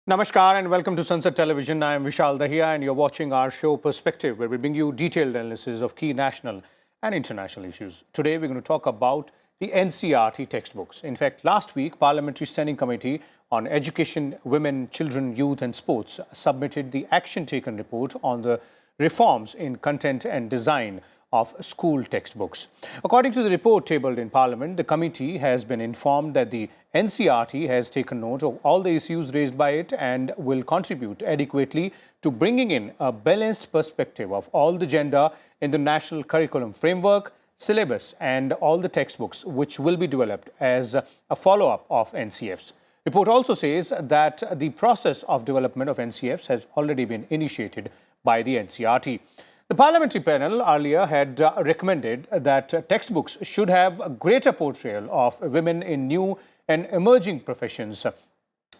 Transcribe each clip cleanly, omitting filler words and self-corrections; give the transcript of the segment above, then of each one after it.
Namaskar and welcome to Sunset Television. I am Vishal Dahiya and you're watching our show Perspective, where we bring you detailed analysis of key national and international issues. Today we're going to talk about the NCERT textbooks. In fact, last week, Parliamentary Standing Committee on Education, Women, Children, Youth and Sports submitted the action taken report on the reforms in content and design of school textbooks. According to the report tabled in Parliament, the committee has been informed that the NCERT has taken note of all the issues raised by it and will contribute adequately to bringing in a balanced perspective of all the gender in the national curriculum framework, syllabus and all the textbooks which will be developed as a follow-up of NCFs. Report also says that the process of development of NCFs has already been initiated by the NCERT. The parliamentary panel earlier had recommended that textbooks should have a greater portrayal of women in new and emerging professions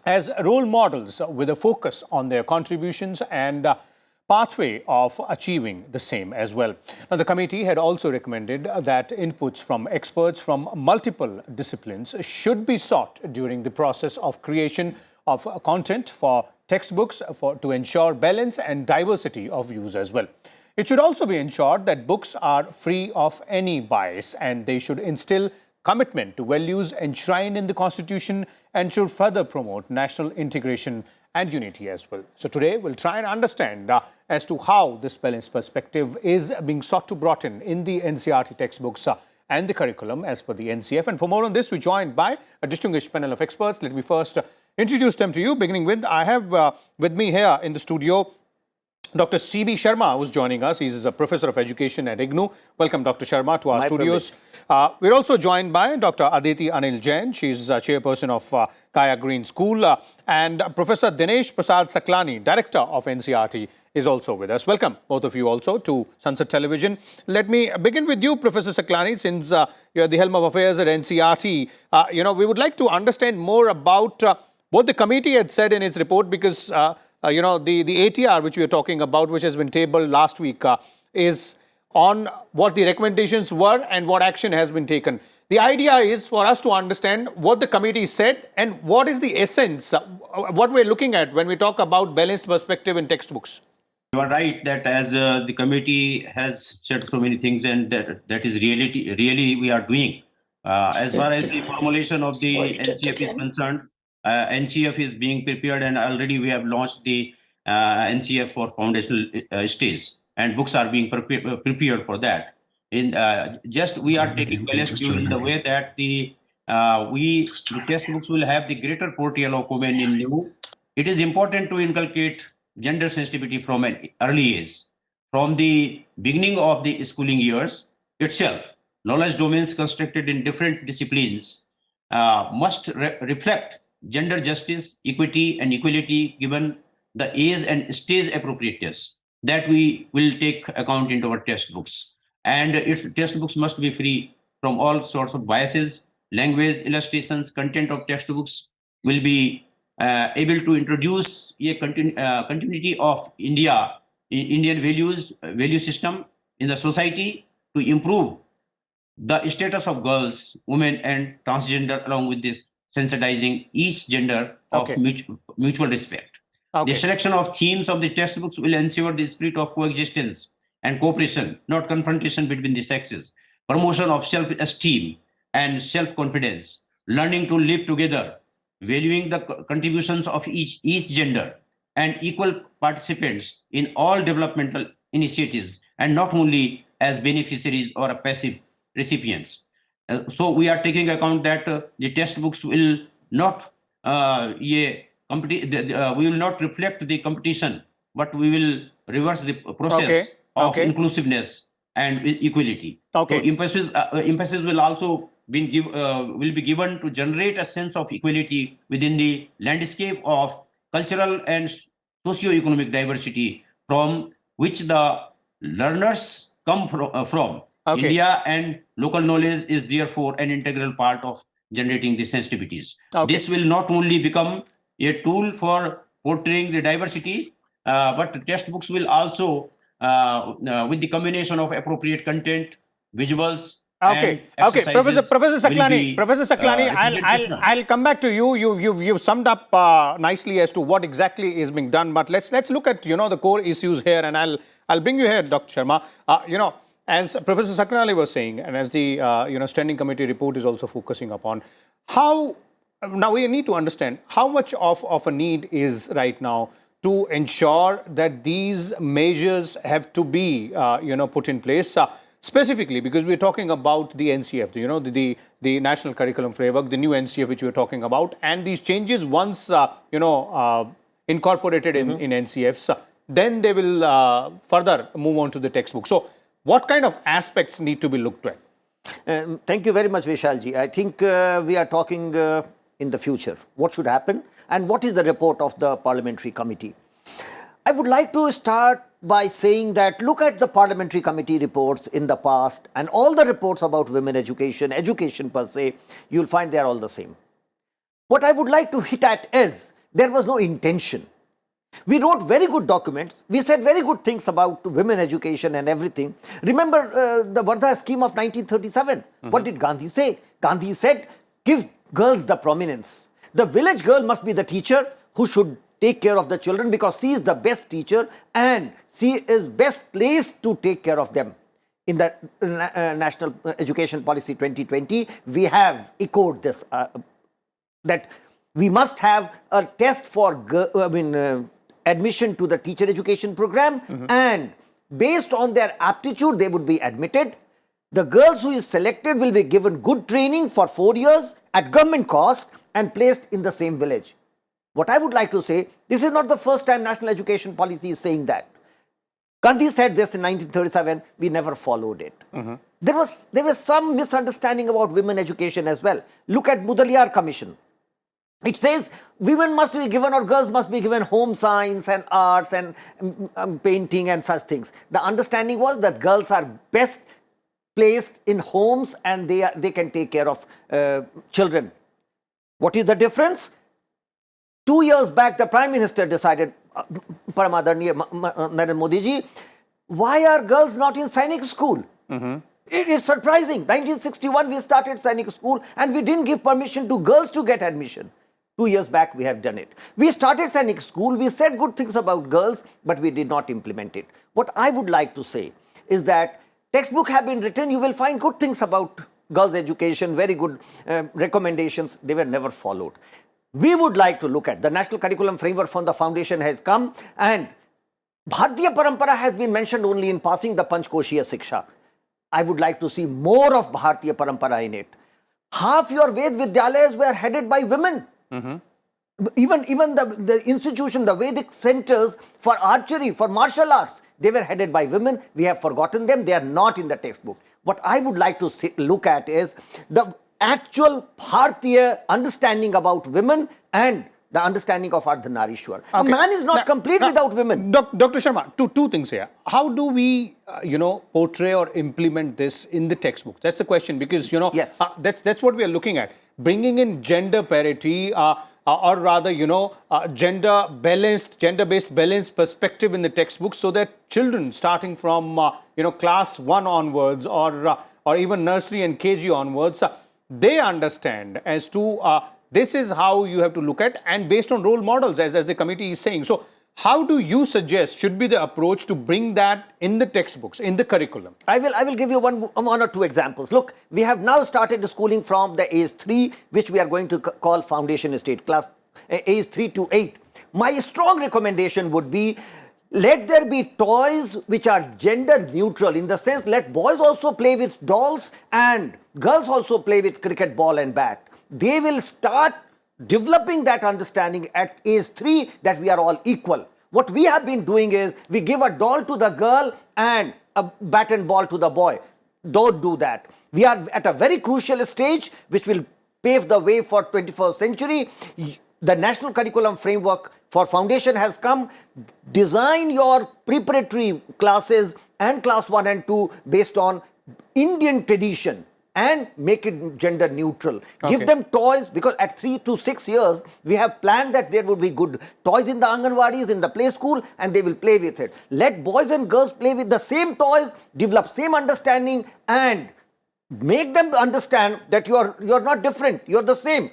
as role models with a focus on their contributions and pathway of achieving the same as well. Now, the committee had also recommended that inputs from experts from multiple disciplines should be sought during the process of creation of content for textbooks to ensure balance and diversity of views as well. It should also be ensured that books are free of any bias and they should instill commitment to values enshrined in the Constitution and should further promote national integration and unity as well. So today we'll try and understand as to how this balanced perspective is being sought to brought in the NCERT textbooks and the curriculum as per the NCF. And for more on this, we're joined by a distinguished panel of experts. Let me first introduce them to you, beginning with, I have with me here in the studio Dr. C.B. Sharma, who's joining us. He's a professor of education at IGNOU. Welcome, Dr. Sharma, to our studios. We're also joined by Dr. Aditi Anil Jain. She's chairperson of Kaya Green School. And Professor Dinesh Prasad Saklani, director of NCERT, is also with us. Welcome, both of you also, to Sunset Television. Let me begin with you, Professor Saklani, since you're the helm of affairs at NCERT. We would like to understand more about what the committee had said in its report, because the ATR which we are talking about, which has been tabled last week, is on what the recommendations were and what action has been taken. The idea is for us to understand what the committee said and what is the essence, what we're looking at when we talk about balanced perspective in textbooks. You are right that as the committee has said so many things, and that is really we are doing. As far as the formulation of the NCF is concerned, NCF is being prepared and already we have launched the NCF for foundational stage, and books are being prepared for that. We are taking balanced view in the way that the textbooks will have the greater portrayal of women in new. It is important to inculcate gender sensitivity from an early age. From the beginning of the schooling years itself, knowledge domains constructed in different disciplines must reflect gender justice, equity and equality given the age and stage appropriateness that we will take account into our textbooks. And its textbooks must be free from all sorts of biases. Language, illustrations, content of textbooks will be able to introduce a continuity of Indian value system in the society to improve the status of girls, women and transgender, along with this sensitizing each gender of mutual respect. The selection of themes of the textbooks will ensure the spirit of coexistence and cooperation, not confrontation between the sexes. Promotion of self-esteem and self-confidence, learning to live together, valuing the contributions of each gender, and equal participants in all developmental initiatives, and not only as beneficiaries or passive recipients. So we are taking account that the textbooks will not we will not reflect the competition, but we will reverse the process of inclusiveness and equality. So emphasis will also be given to generate a sense of equality within the landscape of cultural and socio-economic diversity from which the learners come from. India, and local knowledge is therefore an integral part of generating the sensitivities. This will not only become a tool for portraying the diversity, but textbooks will also, with the combination of appropriate content, visuals, Okay, and okay, Professor exercises will Saklani, be, Professor Saklani, representation. I'll come back to you. You've summed up nicely as to what exactly is being done. But let's look at the core issues here, and I'll bring you here, Dr. Sharma. As Professor Saklani was saying, and as the standing committee report is also focusing upon, how now we need to understand how much of a need is right now to ensure that these measures have to be put in place. Specifically, because we're talking about the NCF, the National Curriculum Framework, the new NCF which we're talking about, and these changes once incorporated in NCFs, then they will further move on to the textbook. So, what kind of aspects need to be looked at? Thank you very much, Vishalji. I think we are talking in the future. What should happen and what is the report of the parliamentary committee? I would like to start by saying that look at the parliamentary committee reports in the past and all the reports about women education, education per se, you'll find they are all the same. What I would like to hit at is there was no intention. We wrote very good documents. We said very good things about women education and everything. Remember the Vardha scheme of 1937? What did Gandhi say? Gandhi said, give girls the prominence. The village girl must be the teacher who should take care of the children because she is the best teacher and she is best placed to take care of them. In the National Education Policy 2020, we have echoed this, that we must have a test for admission to the teacher education program and based on their aptitude, they would be admitted. The girls who is selected will be given good training for 4 years at government cost and placed in the same village. What I would like to say, this is not the first time National Education Policy is saying that. Gandhi said this in 1937, we never followed it. There was some misunderstanding about women education as well. Look at Mudaliar Commission. It says women must be given or girls must be given home science and arts and painting and such things. The understanding was that girls are best placed in homes and they can take care of children. What is the difference? 2 years back, the Prime Minister decided, Paramadarniya Narendra Modi ji, why are girls not in Sainik school? It is surprising. 1961, we started Sainik school and we didn't give permission to girls to get admission. 2 years back, we have done it. We started Sainik school, we said good things about girls, but we did not implement it. What I would like to say is that textbooks have been written, you will find good things about girls' education, very good recommendations, they were never followed. We would like to look at the National Curriculum Framework from the foundation has come and Bharatiya Parampara has been mentioned only in passing, the Panchkoshiya Siksha. I would like to see more of Bharatiya Parampara in it. Half your Ved Vidyalayas were headed by women. Even the institution, the Vedic centers for archery, for martial arts, they were headed by women. We have forgotten them. They are not in the textbook. What I would like to look at is the actual Bharatiya understanding about women and the understanding of Ardhanarishwar. A man is not complete without women. Dr. Sharma, two things here. How do we, portray or implement this in the textbook? That's the question because, yes. That's what we are looking at. Bringing in gender parity or rather, gender-based balanced perspective in the textbook so that children starting from, class 1 onwards or even nursery and KG onwards, they understand as to this is how you have to look at and based on role models as the committee is saying. So how do you suggest should be the approach to bring that in the textbooks, in the curriculum? I will give you one or two examples. Look, we have now started the schooling from the age 3, which we are going to call foundation state, class age 3 to 8. My strong recommendation would be let there be toys which are gender neutral in the sense let boys also play with dolls and girls also play with cricket ball and bat. They will start developing that understanding at age 3 that we are all equal. What we have been doing is we give a doll to the girl and a bat and ball to the boy. Don't do that. We are at a very crucial stage which will pave the way for 21st century. The National Curriculum Framework for Foundation has come. Design your preparatory classes and class 1 and 2 based on Indian tradition and make it gender neutral. Okay. Give them toys because at 3 to 6 years, we have planned that there would be good toys in the Anganwadis, in the play school and they will play with it. Let boys and girls play with the same toys, develop same understanding and make them understand that you're not different, you're the same.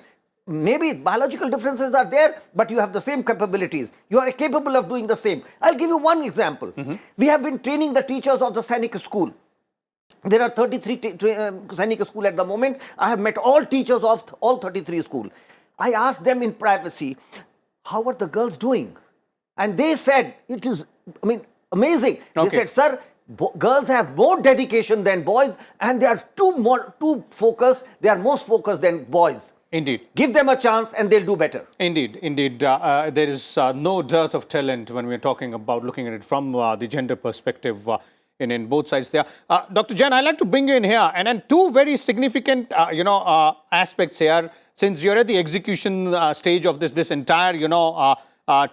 Maybe biological differences are there, but you have the same capabilities. You are capable of doing the same. I'll give you one example. We have been training the teachers of the Sainik school. There are 33 Sainik school at the moment. I have met all teachers of all 33 schools. I asked them in privacy, how are the girls doing? And they said, it is, amazing. They said, sir, girls have more dedication than boys, and they are too focused. They are most focused than boys. Indeed. Give them a chance and they'll do better. Indeed, indeed. There is no dearth of talent when we're talking about looking at it from the gender perspective in both sides there. Dr. Jain, I'd like to bring you in here. And then two very significant, aspects here. Since you're at the execution stage of this entire,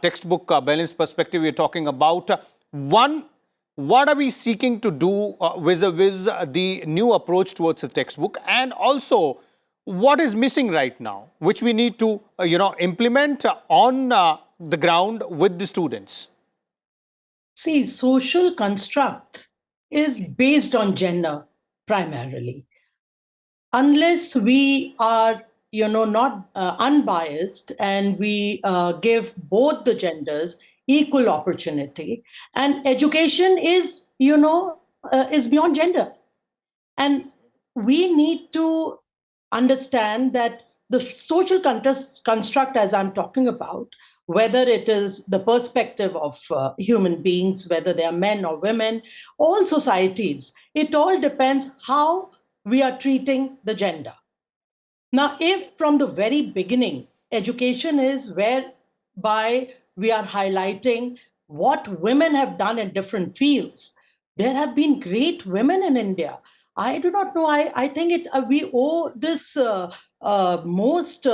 textbook balance perspective we're talking about. One, what are we seeking to do vis-a-vis the new approach towards the textbook? And also, what is missing right now, which we need to, implement on the ground with the students? See, social construct is based on gender primarily. Unless we are, not unbiased and we give both the genders equal opportunity, and education is, is beyond gender. And we need to understand that the social construct, as I'm talking about, whether it is the perspective of human beings, whether they are men or women, all societies, it all depends how we are treating the gender. Now, if from the very beginning, education is whereby we are highlighting what women have done in different fields, there have been great women in India. I do not know. I think we owe this most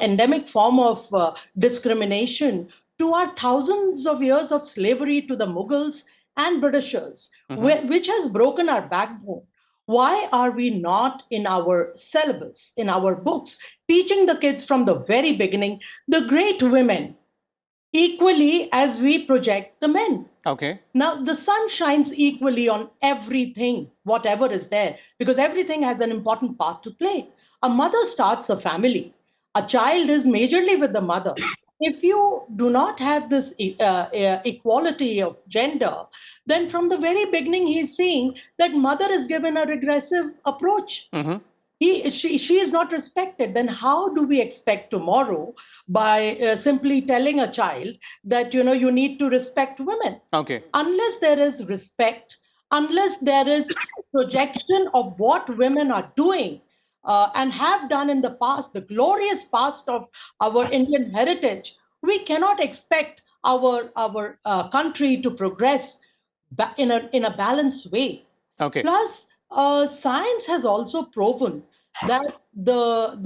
endemic form of discrimination to our thousands of years of slavery to the Mughals and Britishers, which has broken our backbone. Why are we not in our syllabus, in our books, teaching the kids from the very beginning the great women equally as we project the men? Okay. Now, the sun shines equally on everything, whatever is there, because everything has an important part to play. A mother starts a family. A child is majorly with the mother. If you do not have this equality of gender, then from the very beginning, he's seeing that mother is given a regressive approach. She is not respected. Then how do we expect tomorrow by simply telling a child that, you need to respect women? Okay. Unless there is respect, unless there is projection of what women are doing and have done in the past, the glorious past of our Indian heritage, we cannot expect our country to progress in a balanced way. Okay. Plus, science has also proven that the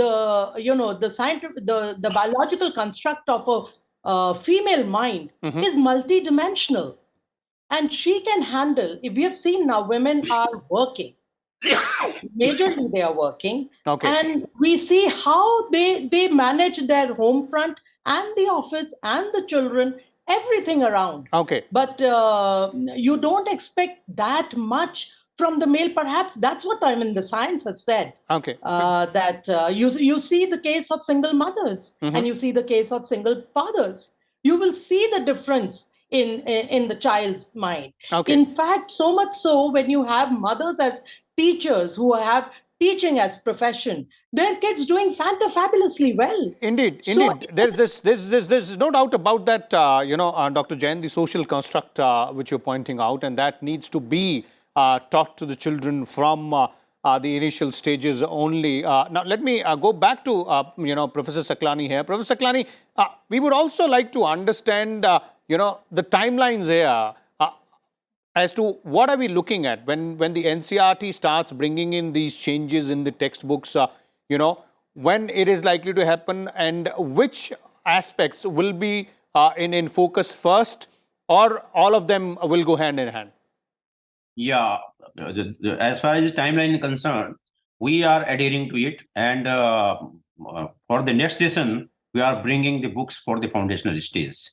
biological construct of a female mind is multidimensional, and she can handle. If we have seen now, women are working. Majorly, they are working, and we see how they manage their home front and the office and the children, everything around. Okay. But you don't expect that much from the male. Perhaps that's what the science has said. Okay. That you see the case of single mothers and you see the case of single fathers. You will see the difference in the child's mind. Okay. In fact, so much so when you have mothers as teachers who have teaching as profession, their kids doing fabulously well. Indeed, So- indeed. There's no doubt about that, Dr. Jain, the social construct which you're pointing out, and that needs to be taught to the children from the initial stages only. Now, let me go back to, Professor Saklani here. Professor Saklani, we would also like to understand, the timelines here as to what are we looking at when the NCERT starts bringing in these changes in the textbooks, when it is likely to happen, and which aspects will be in focus first, or all of them will go hand in hand? Yeah, as far as the timeline is concerned, we are adhering to it, and for the next session, we are bringing the books for the foundational stage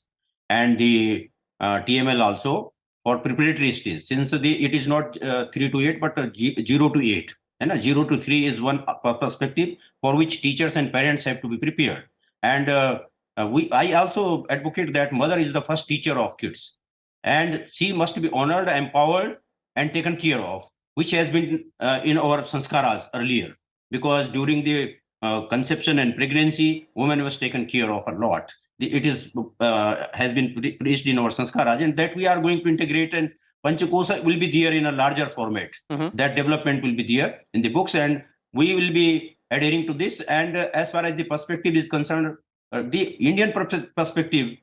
and the TML also. for preparatory stage, since it is not 3 to 8, but 0 to 8. And 0 to 3 is one perspective for which teachers and parents have to be prepared. And I also advocate that mother is the first teacher of kids, and she must be honored, empowered, and taken care of, which has been in our sanskaras earlier. Because during the conception and pregnancy, woman was taken care of a lot. It is has been preached in our sanskaras, and that we are going to integrate, and Panchakosa will be there in a larger format. That development will be there in the books, and we will be adhering to this. And as far as the perspective is concerned, the Indian perspective,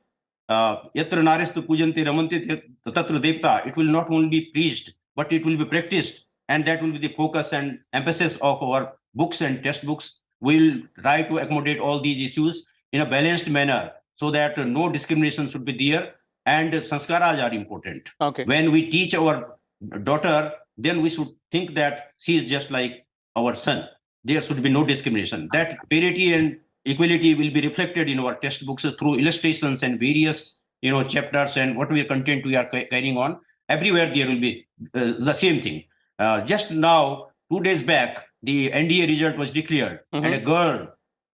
yatra narestu pujanti ramanti tatra devta, it will not only be preached, but it will be practiced, and that will be the focus and emphasis of our books and textbooks. We'll try to accommodate all these issues in a balanced manner, so that no discrimination should be there, and sanskaras are important. Okay. When we teach our daughter, then we should think that she is just like our son. There should be no discrimination. That parity and equality will be reflected in our textbooks through illustrations and various, chapters and whatever content we are carrying on. Everywhere there will be the same thing. Just now, 2 days back, the NDA result was declared, and a girl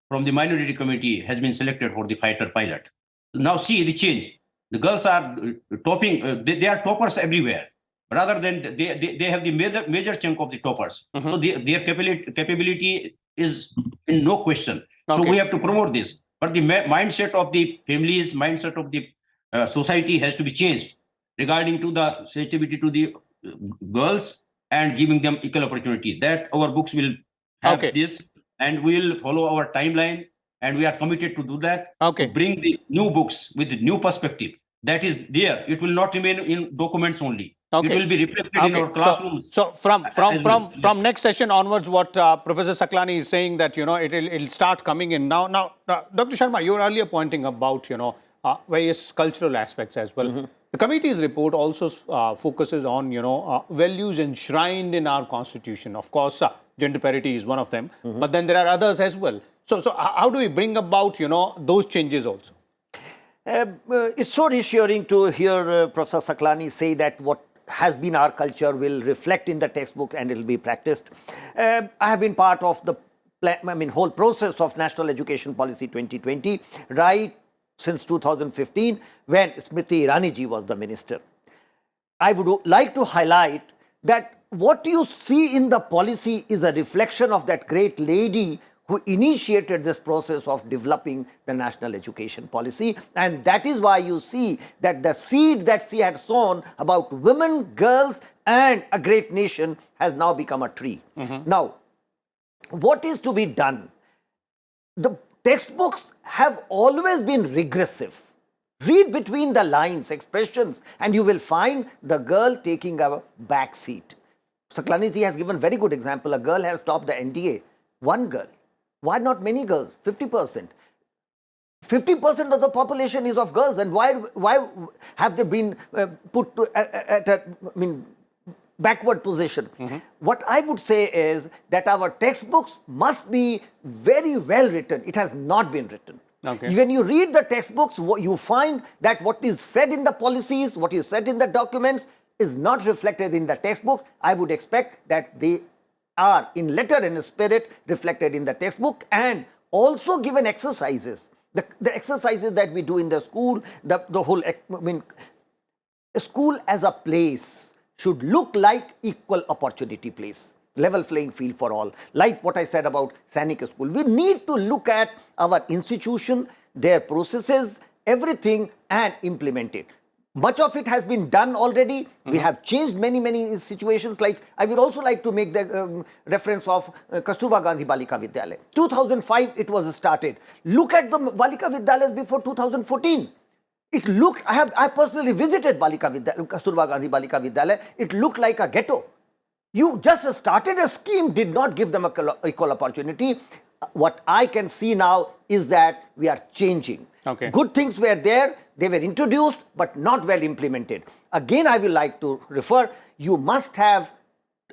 from the minority committee has been selected for the fighter pilot. Now see the change. The girls are topping, they are toppers everywhere. Rather than they have the major chunk of the toppers. So their capability is in no question. So we have to promote this. But the mindset of the families, mindset of the society has to be changed regarding to the sensitivity to the girls and giving them equal opportunity. That our books will have this, and we will follow our timeline, and we are committed to do that. To bring the new books with the new perspective. That is there. It will not remain in documents only. It will be reflected in our classrooms. So from next session onwards, what Professor Saklani is saying, that it'll start coming in now. Dr. Sharma, you were earlier pointing about various cultural aspects as well. The committee's report also focuses on values enshrined in our constitution. Of course, gender parity is one of them, but then there are others as well. So how do we bring about those changes also? It's so reassuring to hear Professor Saklani say that what has been our culture will reflect in the textbook and it will be practiced. I have been part of the whole process of National Education Policy 2020 right since 2015, when Smriti Irani ji was the minister. I would like to highlight that what you see in the policy is a reflection of that great lady who initiated this process of developing the national education policy. And that is why you see that the seed that she had sown about women, girls, and a great nation has now become a tree. Now, what is to be done? The textbooks have always been regressive. Read between the lines, expressions, and you will find the girl taking a back seat. Saklani ji has given very good example. A girl has topped the NDA. One girl. Why not many girls? 50%. 50% of the population is of girls, and why have they been put at a backward position? What I would say is that our textbooks must be very well written. It has not been written. When you read the textbooks, you find that what is said in the policies, what is said in the documents is not reflected in the textbook. I would expect that they are in letter and spirit reflected in the textbook, and also given exercises. The exercises that we do in the school, the whole, school as a place should look like equal opportunity place, level playing field for all. Like what I said about Sainik School. We need to look at our institution, their processes, everything, and implement it. Much of it has been done already. We have changed many situations. Like, I would also like to make the reference of Kasturba Gandhi Balika Vidyalaya. 2005 it was started. Look at the Balika Vidyalayas before 2014. It looked, I personally visited Kasturba Gandhi Balika Vidyalaya. It looked like a ghetto. You just started a scheme, did not give them equal opportunity. What I can see now is that we are changing. Good things were there, they were introduced, but not well implemented. Again, I will like to refer, you must have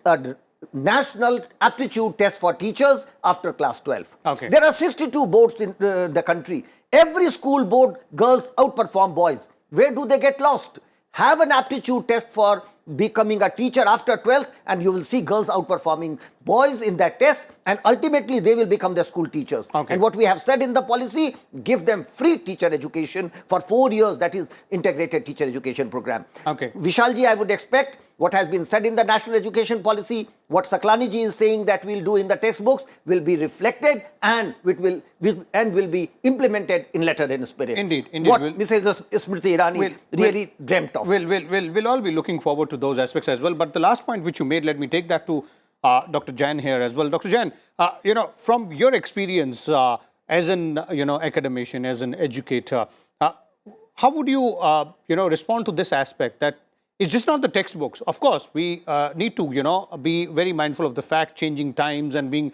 a national aptitude test for teachers after class 12. There are 62 boards in the country. Every school board, girls outperform boys. Where do they get lost? have an aptitude test for becoming a teacher after 12th, and you will see girls outperforming boys in that test, and ultimately they will become the school teachers. Okay. And what we have said in the policy, give them free teacher education for 4 years, that is integrated teacher education program. Okay. Vishalji, I would expect what has been said in the national education policy, what Saklani ji is saying that we'll do in the textbooks will be reflected and will be implemented in letter and spirit. Indeed, indeed. What Mrs. Smriti Irani really dreamt of. We'll all be looking forward to those aspects as well. But the last point which you made, let me take that to Dr. Jain here as well. Dr. Jain, from your experience as an academician, as an educator, how would you respond to this aspect that it's just not the textbooks? Of course, we need to be very mindful of the fact changing times and being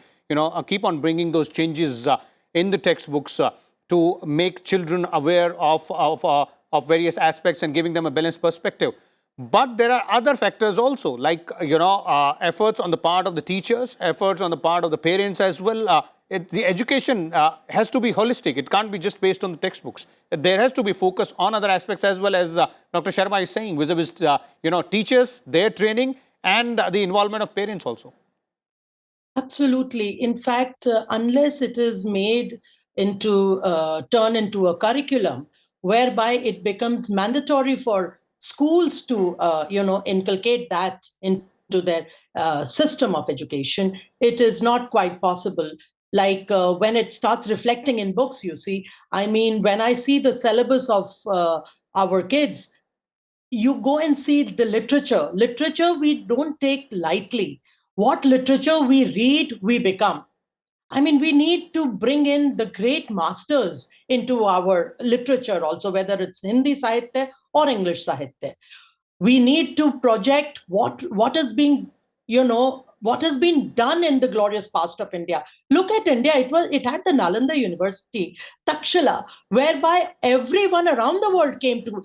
keep on bringing those changes in the textbooks to make children aware of various aspects and giving them a balanced perspective. But there are other factors also, like efforts on the part of the teachers, efforts on the part of the parents as well. The education has to be holistic. It can't be just based on the textbooks. There has to be focus on other aspects as well, as Dr. Sharma is saying, vis-a-vis teachers, their training, and the involvement of parents also. Absolutely. In fact, unless it is made into turn into a curriculum whereby it becomes mandatory for schools to inculcate that into their system of education, it is not quite possible. Like when it starts reflecting in books, you see, I mean, when I see the syllabus of our kids, you go and see the literature. Literature we don't take lightly. What literature we read, we become. I mean, we need to bring in the great masters into our literature also, whether it's Hindi Sahitya or English Sahitya. We need to project what is being, what has been done in the glorious past of India. Look at India. It had the Nalanda University, Takshila, whereby everyone around the world came to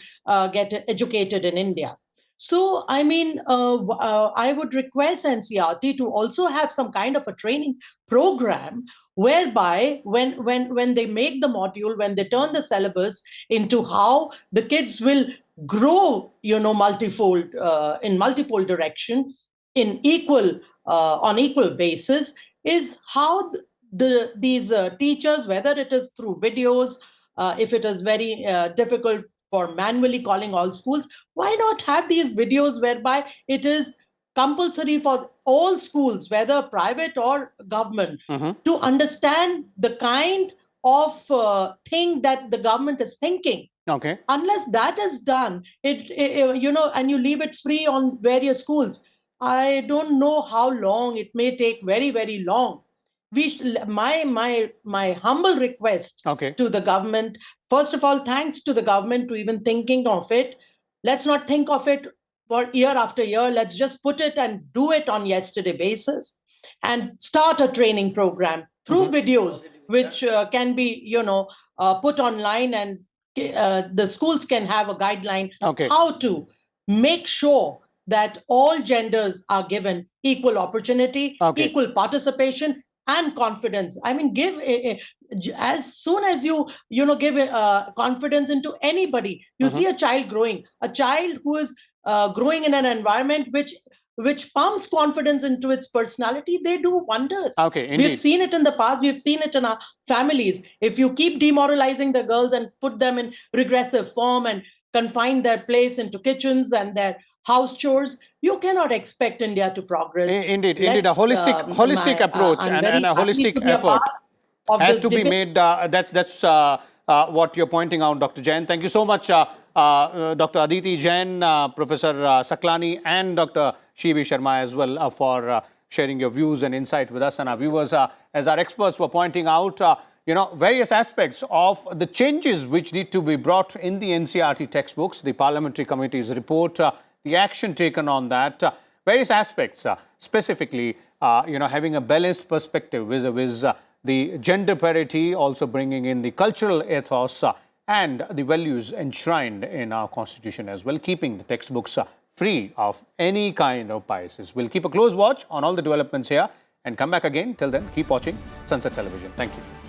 get educated in India. So, I mean, I would request NCERT to also have some kind of a training program whereby when they make the module, when they turn the syllabus into how the kids will grow, multifold in multifold direction in equal on equal basis, is how these teachers, whether it is through videos, if it is very difficult for manually calling all schools, why not have these videos whereby it is compulsory for all schools, whether private or government, to understand the kind of thing that the government is thinking. Okay. Unless that is done, and you leave it free on various schools, I don't know how long. It may take very, very long. My humble request to the government, first of all, thanks to the government to even thinking of it. Let's not think of it for year after year. Let's just put it and do it on yesterday basis and start a training program through videos, which can be, put online, and the schools can have a guideline how to make sure that all genders are given equal opportunity, equal participation, and confidence. I mean, give as soon as you give confidence into anybody. You see a child growing, a child who is growing in an environment which pumps confidence into its personality, they do wonders. We've seen it in the past. We've seen it in our families. If you keep demoralizing the girls and put them in regressive form and confine their place into kitchens and their house chores, you cannot expect India to progress. Indeed, a holistic approach and a holistic effort has to be made. That's what you're pointing out, Dr. Jain. Thank you so much, Dr. Aditi Jain, Professor Saklani, and Dr. Shivi Sharma as well for sharing your views and insight with us and our viewers. As our experts were pointing out, various aspects of the changes which need to be brought in the NCERT textbooks, the Parliamentary Committee's report, the action taken on that, various aspects, specifically, having a balanced perspective vis-a-vis the gender parity, also bringing in the cultural ethos and the values enshrined in our constitution as well, keeping the textbooks free of any kind of biases. We'll keep a close watch on all the developments here and come back again. Till then, keep watching Sunset Television. Thank you.